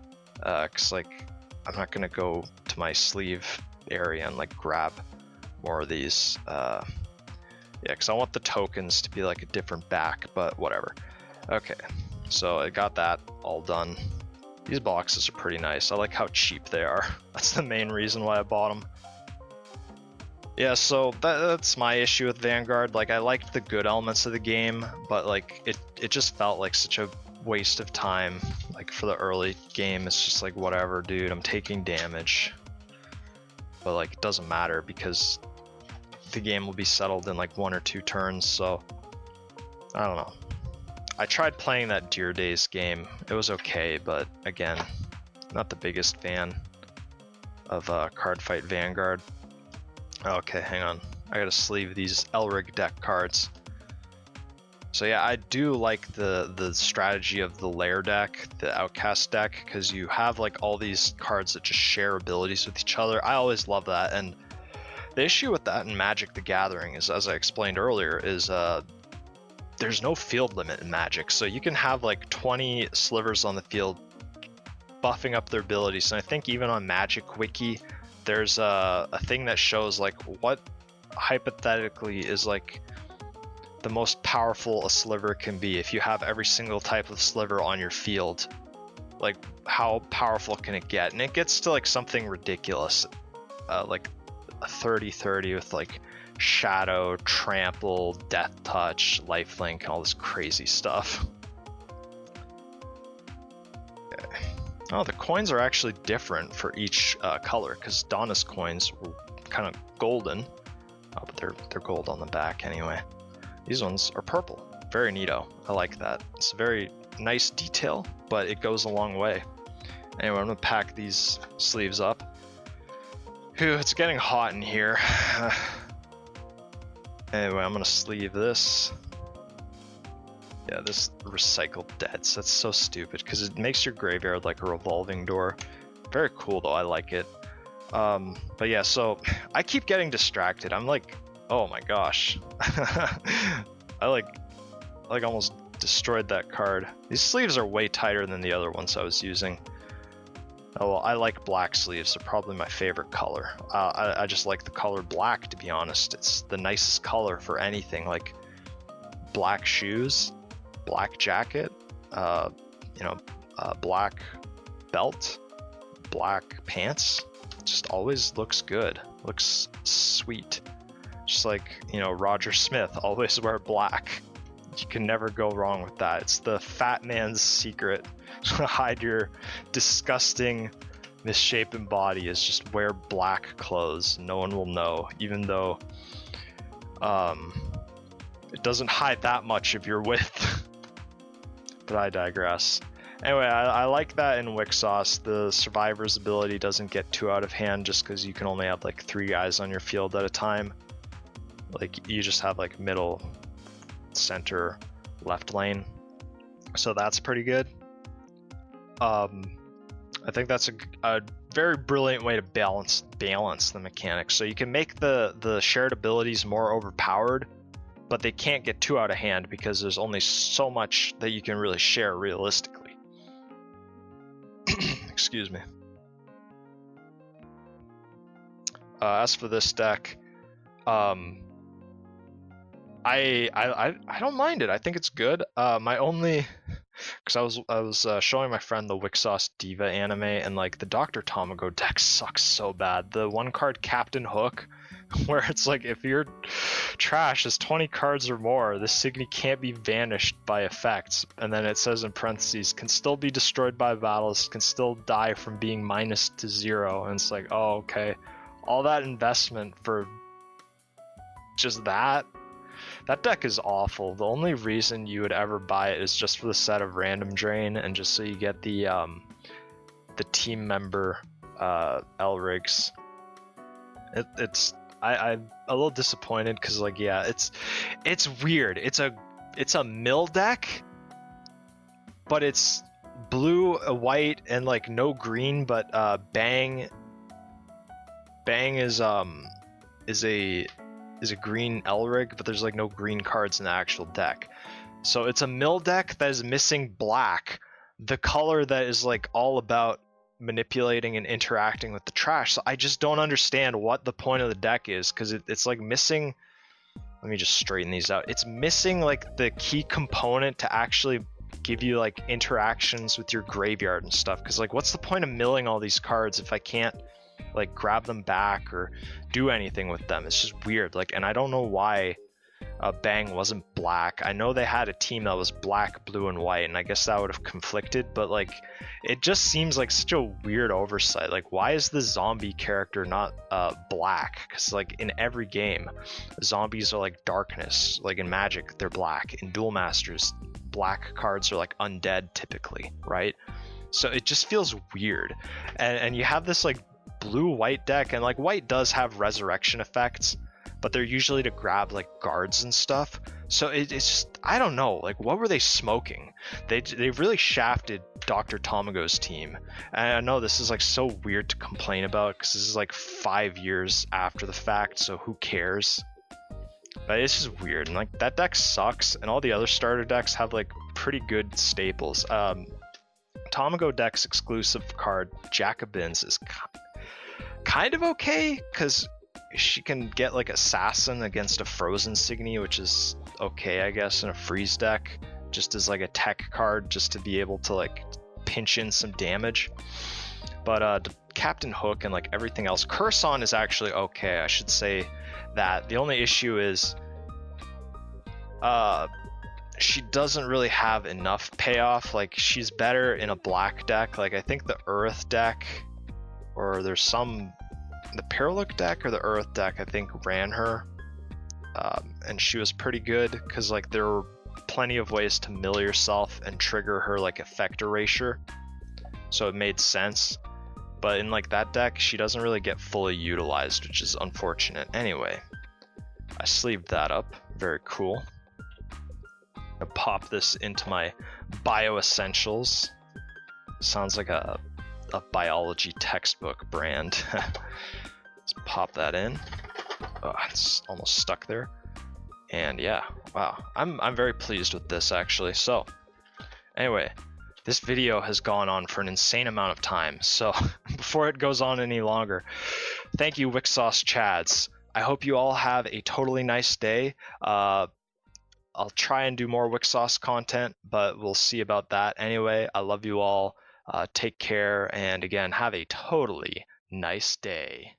cause like I'm not gonna go to my sleeve area and like grab more of these. Yeah, because I want the tokens to be like a different back, but whatever. Okay, so I got that all done. These boxes are pretty nice. I like how cheap they are. That's the main reason why I bought them. Yeah, so that's my issue with Vanguard. Like, I liked the good elements of the game, but like it just felt like such a waste of time. Like for the early game, it's just like, whatever, dude, I'm taking damage. But like, it doesn't matter because the game will be settled in like 1 or 2 turns, so I don't know. I tried playing that Deer Days game. It was okay, but again, not the biggest fan of Cardfight Vanguard. Okay, hang on. I gotta sleeve these Elrig deck cards. So yeah, I do like the strategy of the lair deck, the Outcast deck, because you have like all these cards that just share abilities with each other. I always love that, and the issue with that in Magic the Gathering is, as I explained earlier, is there's no field limit in Magic. So you can have like 20 Slivers on the field buffing up their abilities. And I think even on Magic Wiki, there's a thing that shows like what hypothetically is like the most powerful a sliver can be. If you have every single type of sliver on your field, like how powerful can it get? And it gets to like something ridiculous, like a 30-30 with like Shadow, Trample, Death Touch, Lifelink, all this crazy stuff. Okay. Oh, the coins are actually different for each color, because Dona's coins were kind of golden. Oh, but they're gold on the back anyway. These ones are purple. Very neato. I like that. It's a very nice detail, but it goes a long way. Anyway, I'm gonna pack these sleeves up. Phew, it's getting hot in here. Anyway, I'm gonna sleeve this. Yeah, this recycled deads. That's so stupid because it makes your graveyard like a revolving door. Very cool though, I like it. But yeah, so I keep getting distracted. I'm like, oh my gosh. I like almost destroyed that card. These sleeves are way tighter than the other ones I was using. Oh, well, I like black sleeves. They're probably my favorite color. I just like the color black, to be honest. It's the nicest color for anything, like black shoes. black jacket, black belt, black pants. Just always looks good, looks sweet. Just like, Roger Smith, always wear black. You can never go wrong with that. It's the fat man's secret. Hide your disgusting, misshapen body, is just wear black clothes. No one will know, even though it doesn't hide that much of your width. But I digress. Anyway, I like that in Wixoss, the survivor's ability doesn't get too out of hand just because you can only have like 3 guys on your field at a time. Like, you just have like middle, center, left lane. So that's pretty good. I think that's a very brilliant way to balance the mechanics. So you can make the shared abilities more overpowered, but they can't get too out of hand because there's only so much that you can really share realistically. Excuse me. As for this deck, I don't mind it. I think it's good. My only, because I was showing my friend the Wixoss Diva anime, and like the Dr. Tamago deck sucks so bad. The 1-card Captain Hook, where it's like if your trash is 20 cards or more, this Signi can't be vanished by effects. And then it says in parentheses, can still be destroyed by battles, can still die from being minus to 0. And it's like, oh, okay. All that investment for just that? That deck is awful. The only reason you would ever buy it is just for the set of Random Drain and just so you get the team member Elrigs. I'm a little disappointed because, like, yeah, it's weird. It's a mill deck, but it's blue, white, and like no green. But Bang is a green Elrig, but there's like no green cards in the actual deck. So it's a mill deck that is missing black, the color that is like all about manipulating and interacting with the trash. So I just don't understand what the point of the deck is, because it's like missing, let me just straighten these out. It's missing like the key component to actually give you like interactions with your graveyard and stuff. Because like, what's the point of milling all these cards if I can't like grab them back or do anything with them? It's just weird. Like, and I don't know why Bang wasn't black. I know they had a team that was black, blue, and white, and I guess that would have conflicted, but like, it just seems like such a weird oversight. Like, why is the zombie character not black? Because like in every game, zombies are like darkness. Like in Magic, they're black. In Duel Masters, black cards are like undead typically, right? So it just feels weird. And you have this like blue-white deck, and like white does have resurrection effects, but they're usually to grab like guards and stuff. So it's just, I don't know, like what were they smoking? They really shafted Dr. Tamago's team. And I know this is like so weird to complain about because this is like 5 years after the fact, so who cares? But it's just weird, and like that deck sucks, and all the other starter decks have like pretty good staples. Tamago deck's exclusive card Jacobins is kind of okay because she can get like Assassin against a Frozen Signi, which is okay, I guess, in a freeze deck, just as like a tech card, just to be able to like pinch in some damage. But Captain Hook and like everything else, Curson is actually okay. I should say that the only issue is she doesn't really have enough payoff. Like, she's better in a black deck. Like, I think the Earth deck, or there's some, the Paralook deck or the Earth deck, I think ran her, and she was pretty good because like there were plenty of ways to mill yourself and trigger her like effect erasure, so it made sense. But in like that deck, she doesn't really get fully utilized, which is unfortunate. Anyway, I sleeved that up. Very cool. I'll pop this into my Bio Essentials. Sounds like a biology textbook brand. Let's pop that in. Oh, it's almost stuck there. And yeah, wow, I'm very pleased with this actually. So anyway, this video has gone on for an insane amount of time, so before it goes on any longer, thank you Wixoss Chads. I hope you all have a totally nice day. I'll try and do more Wixoss content, but we'll see about that. Anyway, I love you all. Take care, and again, have a totally nice day.